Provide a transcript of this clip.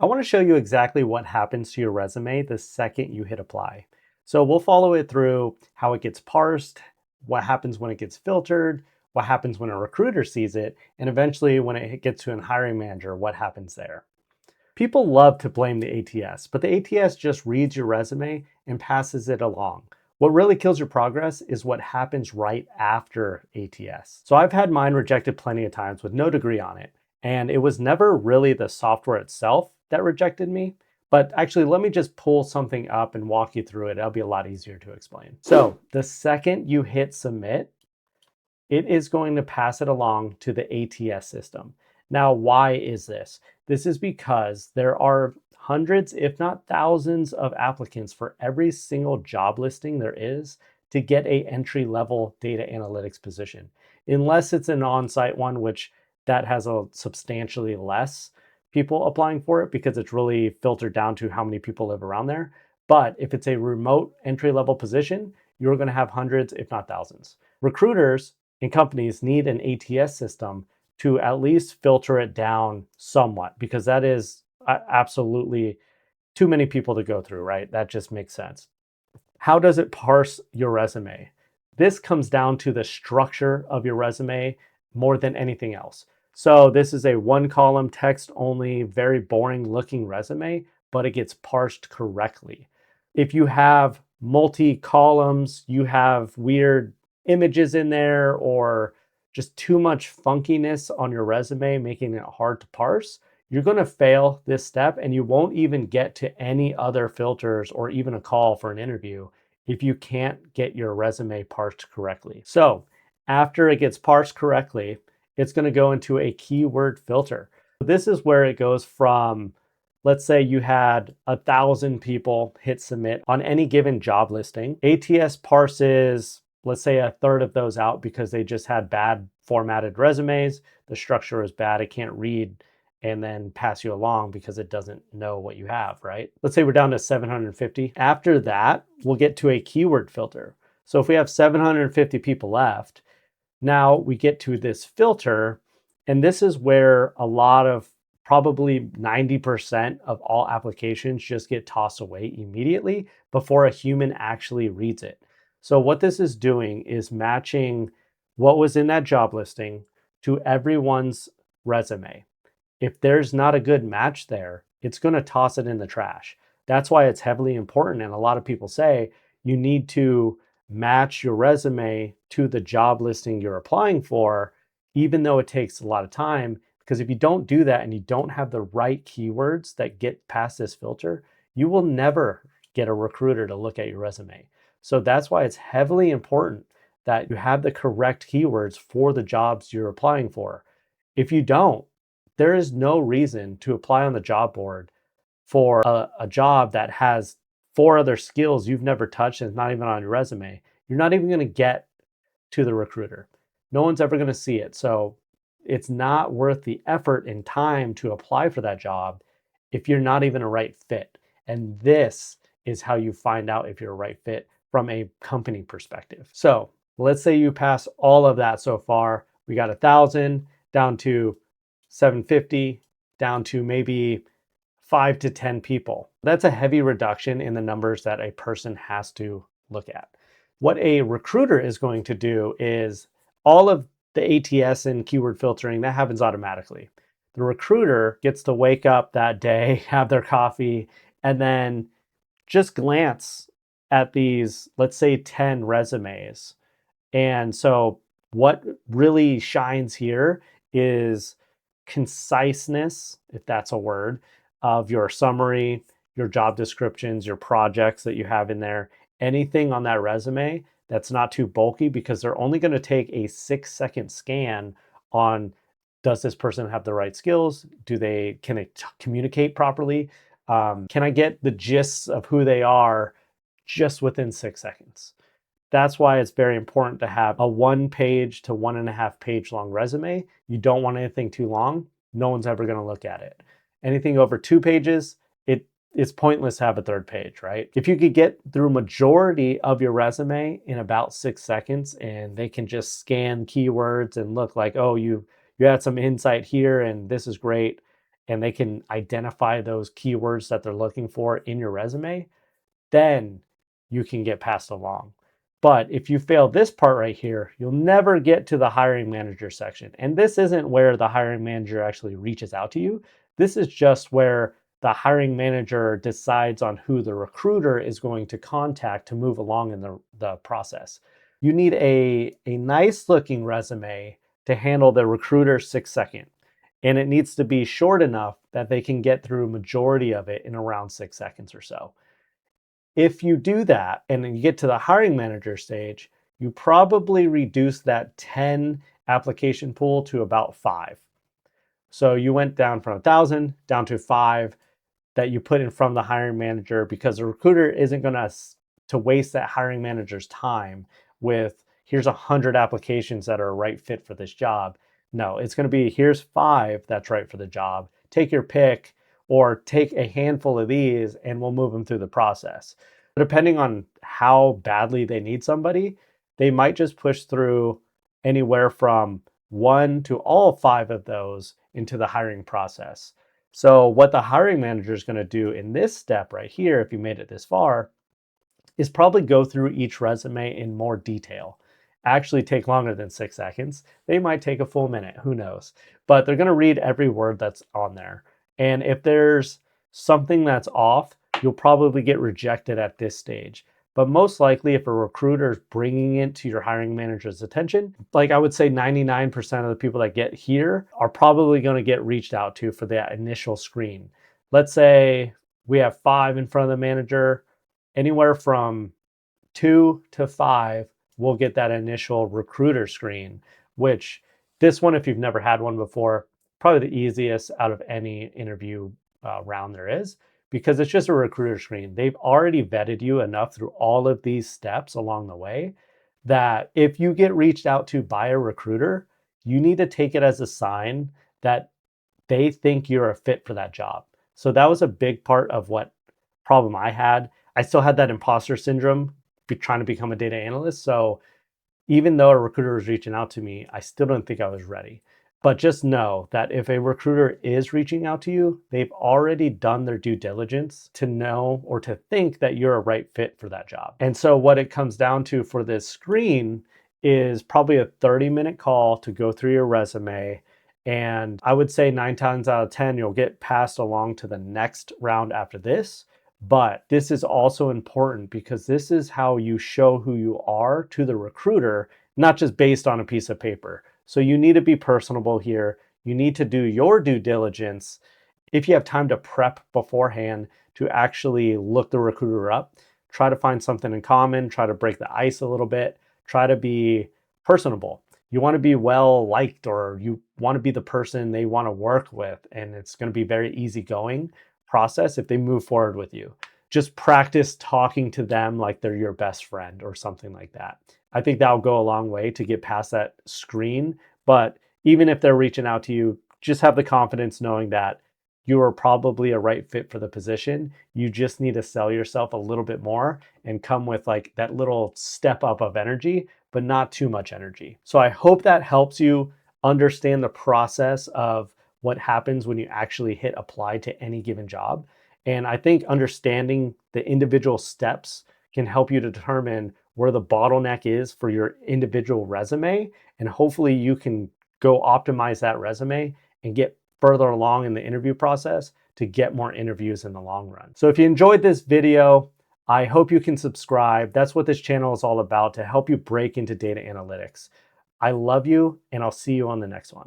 I want to show you exactly what happens to your resume the second you hit apply. So we'll follow it through how it gets parsed, what happens when it gets filtered, what happens when a recruiter sees it, and eventually when it gets to a hiring manager, what happens there. People love to blame the ATS, but the ATS just reads your resume and passes it along. What really kills your progress is what happens right after ATS. So I've had mine rejected plenty of times with no degree on it. And it was never really the software itself that rejected me. But actually, let me just pull something up and walk you through it. It'll be a lot easier to explain. So the second you hit submit, it is going to pass it along to the ATS system. Now, why is this? This is because there are hundreds, if not thousands, of applicants for every single job listing there is to get a entry-level data analytics position. Unless it's an on-site one, which that has a substantially less people applying for it because it's really filtered down to how many people live around there. But if it's a remote entry-level position, you're going to have hundreds, if not thousands. Recruiters and companies need an ATS system to at least filter it down somewhat, because that is absolutely too many people to go through, right? That just makes sense. How does it parse your resume? This comes down to the structure of your resume more than anything else. So this is a one column text only, very boring looking resume, but it gets parsed correctly. If you have multi columns, you have weird images in there, or just too much funkiness on your resume, making it hard to parse, you're going to fail this step and you won't even get to any other filters or even a call for an interview if you can't get your resume parsed correctly. So after it gets parsed correctly, it's going to go into a keyword filter. This is where it goes from, let's say you had 1,000 people hit submit on any given job listing. ATS parses, let's say, a third of those out because they just had bad formatted resumes. The structure is bad. It can't read and then pass you along because it doesn't know what you have, right? Let's say we're down to 750. After that, we'll get to a keyword filter. So if we have 750 people left, now we get to this filter, and this is where a lot of, probably 90% of all applications just get tossed away immediately before a human actually reads it. So what this is doing is matching what was in that job listing to everyone's resume. If there's not a good match there, it's going to toss it in the trash. That's why it's heavily important. And a lot of people say you need to match your resume to the job listing you're applying for, even though it takes a lot of time. Because if you don't do that and you don't have the right keywords that get past this filter, you will never get a recruiter to look at your resume. So that's why it's heavily important that you have the correct keywords for the jobs you're applying for. If you don't, there is no reason to apply on the job board for a job that has 4 other skills you've never touched and it's not even on your resume. You're not even going to get to the recruiter. No one's ever going to see it. So it's not worth the effort and time to apply for that job if you're not even a right fit. And this is how you find out if you're a right fit from a company perspective. So let's say you pass all of that so far. We got 1,000 down to 750, down to maybe 5 to 10 people. That's a heavy reduction in the numbers that a person has to look at. What a recruiter is going to do is all of the ATS and keyword filtering, that happens automatically. The recruiter gets to wake up that day, have their coffee, and then just glance at these, let's say, 10 resumes. And so what really shines here is conciseness, if that's a word, of your summary, your job descriptions, your projects that you have in there, anything on that resume that's not too bulky, because they're only going to take a 6-second scan on, does this person have the right skills? Can they communicate properly? Can I get the gist of who they are just within 6 seconds? That's why it's very important to have a 1-page to 1.5-page long resume. You don't want anything too long. No one's ever going to look at it. Anything over 2 pages, it's pointless to have a 3rd page, right? If you could get through majority of your resume in about 6 seconds, and they can just scan keywords and look like, oh, you had some insight here and this is great, and they can identify those keywords that they're looking for in your resume, then you can get passed along. But if you fail this part right here, you'll never get to the hiring manager section. And this isn't where the hiring manager actually reaches out to you. This is just where the hiring manager decides on who the recruiter is going to contact to move along in the process. You need a nice looking resume to handle the recruiter's 6 second. And it needs to be short enough that they can get through majority of it in around 6 seconds or so. If you do that and then you get to the hiring manager stage, you probably reduce that 10 application pool to about 5. So you went down from 1,000 down to 5 that you put in front of the hiring manager, because the recruiter isn't going to waste that hiring manager's time with here's 100 applications that are a right fit for this job. No, it's going to be here's 5 that's right for the job. Take your pick, or take a handful of these and we'll move them through the process. Depending on how badly they need somebody, they might just push through anywhere from 1 to all 5 of those into the hiring process. So what the hiring manager is going to do in this step right here, if you made it this far, is probably go through each resume in more detail. Actually take longer than 6 seconds. They might take a full minute, who knows? But they're going to read every word that's on there. And if there's something that's off, you'll probably get rejected at this stage. But most likely, if a recruiter is bringing it to your hiring manager's attention, like I would say 99% of the people that get here are probably going to get reached out to for that initial screen. Let's say we have 5 in front of the manager, anywhere from 2 to 5 will get that initial recruiter screen, which this one, if you've never had one before, probably the easiest out of any interview round there is, because it's just a recruiter screen. They've already vetted you enough through all of these steps along the way that if you get reached out to by a recruiter, you need to take it as a sign that they think you're a fit for that job. So that was a big part of what problem I had. I still had that imposter syndrome trying to become a data analyst. So even though a recruiter was reaching out to me, I still don't think I was ready. But just know that if a recruiter is reaching out to you, they've already done their due diligence to know or to think that you're a right fit for that job. And so what it comes down to for this screen is probably a 30-minute call to go through your resume. And I would say 9 times out of 10, you'll get passed along to the next round after this. But this is also important because this is how you show who you are to the recruiter, not just based on a piece of paper. So you need to be personable here. You need to do your due diligence. If you have time to prep beforehand to actually look the recruiter up, try to find something in common, try to break the ice a little bit, try to be personable. You want to be well liked, or you want to be the person they want to work with, and it's going to be very easygoing process if they move forward with you. Just practice talking to them like they're your best friend or something like that. I think that'll go a long way to get past that screen. But even if they're reaching out to you, just have the confidence knowing that you are probably a right fit for the position. You just need to sell yourself a little bit more and come with like that little step up of energy, but not too much energy. So I hope that helps you understand the process of what happens when you actually hit apply to any given job. And I think understanding the individual steps can help you determine where the bottleneck is for your individual resume. And hopefully you can go optimize that resume and get further along in the interview process to get more interviews in the long run. So if you enjoyed this video, I hope you can subscribe. That's what this channel is all about, to help you break into data analytics. I love you, and I'll see you on the next one.